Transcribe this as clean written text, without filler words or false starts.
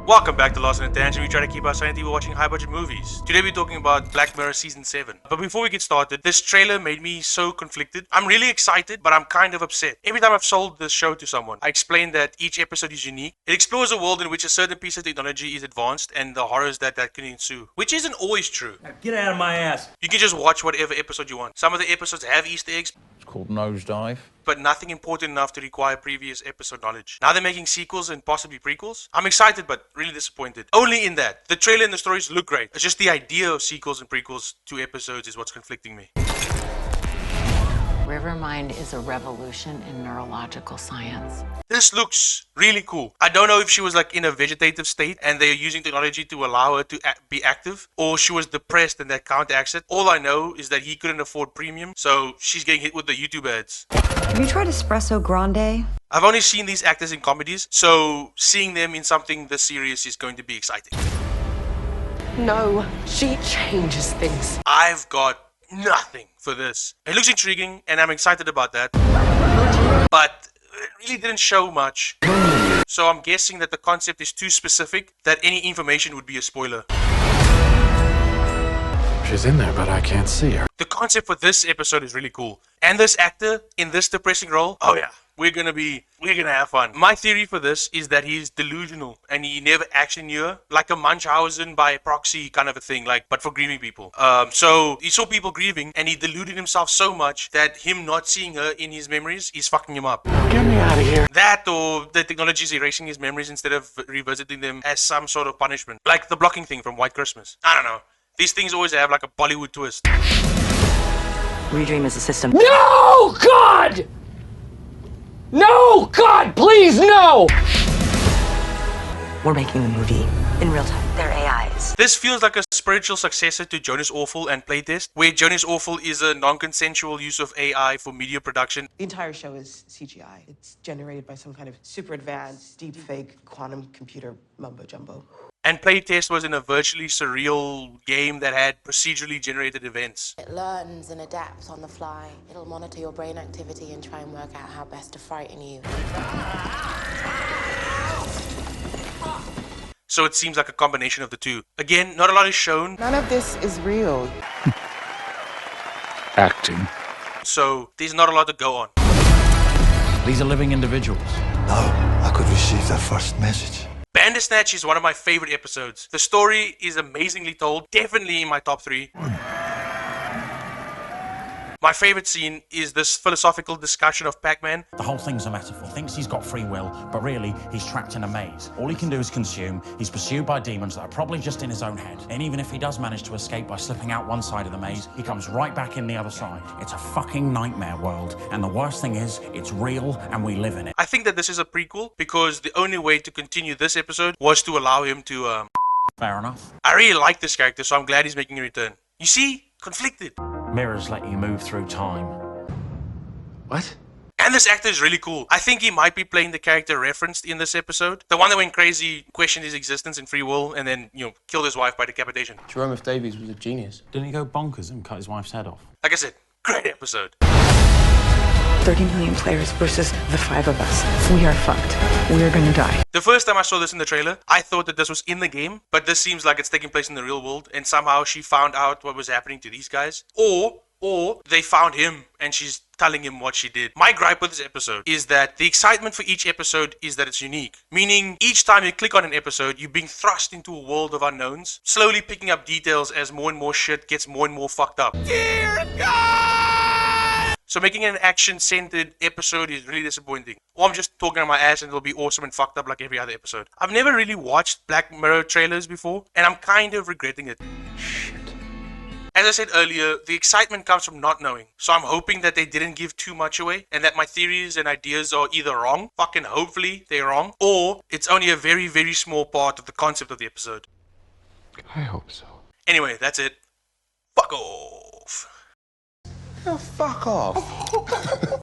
Welcome back to Lost in a Tangent. We try to keep our sanity while watching high-budget movies. Today we're talking about Black Mirror Season 7. But before we get started, this trailer made me so conflicted. I'm really excited, but I'm kind of upset. Every time I've sold this show to someone, I explain that each episode is unique. It explores a world in which a certain piece of technology is advanced and the horrors that can ensue. Which isn't always true. Now get out of my ass. You can just watch whatever episode you want. Some of the episodes have Easter eggs, It's called Nosedive. but nothing important enough to require previous episode knowledge. Now they're making sequels and possibly prequels. I'm excited, but really disappointed. Only in that. The trailer and the stories look great. It's just the idea of sequels and prequels to episodes is what's conflicting me. Rivermind is a revolution in neurological science. This looks really cool. I don't know if she was like in a vegetative state and they're using technology to allow her to be active, or she was depressed and that counteracts it. All I know is that he couldn't afford premium, so she's getting hit with the YouTube ads. Have you tried Espresso Grande? I've only seen these actors in comedies, so seeing them in something this serious is going to be exciting. No, she changes things. I've got nothing for this. It looks intriguing and I'm excited about that, but it really didn't show much. So I'm guessing that the concept is too specific that any information would be a spoiler. She's in there, but I can't see her. The concept for this episode is really cool. And this actor in this depressing role, oh yeah, we're gonna have fun. My theory for this is that he's delusional and he never actually knew her. Like a Munchausen by proxy kind of a thing, like, but for grieving people. So he saw people grieving and he deluded himself so much that him not seeing her in his memories is fucking him up. Get me out of here. That, or the technology is erasing his memories instead of revisiting them as some sort of punishment. Like the blocking thing from White Christmas. I don't know. These things always have like a Bollywood twist. Redream is a system. No, God! No, God, please, no! We're making the movie in real time. They're AIs. This feels like a spiritual successor to Jonas Awful and Playtest, where Jonas Awful is a non-consensual use of AI for media production. The entire show is CGI. It's generated by some kind of super advanced, deep fake quantum computer mumbo jumbo. And Playtest was in a virtually surreal game that had procedurally generated events. It learns and adapts on the fly. It'll monitor your brain activity and try and work out how best to frighten you. So it seems like a combination of the two. Again, not a lot is shown, None of this is real. Acting. so there's not a lot to go on. These are living individuals. Now I could receive their first message. Bandersnatch is one of my favorite episodes. The story is amazingly told, definitely in my top 3. My favorite scene is this philosophical discussion of Pac-Man. The whole thing's a metaphor. He thinks he's got free will, but really, he's trapped in a maze. All he can do is consume. He's pursued by demons that are probably just in his own head. And even if he does manage to escape by slipping out one side of the maze, he comes right back in the other side. It's a fucking nightmare world. And the worst thing is, it's real and we live in it. I think that this is a prequel because the only way to continue this episode was to allow him to, Fair enough. I really like this character, so I'm glad he's making a return. You see? Conflicted. Mirrors let you move through time. What? And this actor is really cool. I think he might be playing the character referenced in this episode. The one that went crazy, questioned his existence and free will, and then, killed his wife by decapitation. Jerome F. Davies was a genius. Didn't he go bonkers and cut his wife's head off? Like I said, great episode. 30 million players versus the 5 of us. We are fucked. We're gonna die. The first time I saw this in the trailer, I thought that this was in the game, but this seems like it's taking place in the real world, and somehow she found out what was happening to these guys. Or they found him and she's telling him what she did. My gripe with this episode is that the excitement for each episode is that it's unique. Meaning, each time you click on an episode, you're being thrust into a world of unknowns, slowly picking up details as more and more shit gets more and more fucked up. Dear God! So making an action-centered episode is really disappointing. Or I'm just talking on my ass and it'll be awesome and fucked up like every other episode. I've never really watched Black Mirror trailers before, and I'm kind of regretting it. Shit. As I said earlier, the excitement comes from not knowing. So I'm hoping that they didn't give too much away and that my theories and ideas are either wrong, fucking hopefully they're wrong, or it's only a very, very small part of the concept of the episode. I hope so. Anyway, that's it. Fuck off. Oh, fuck off.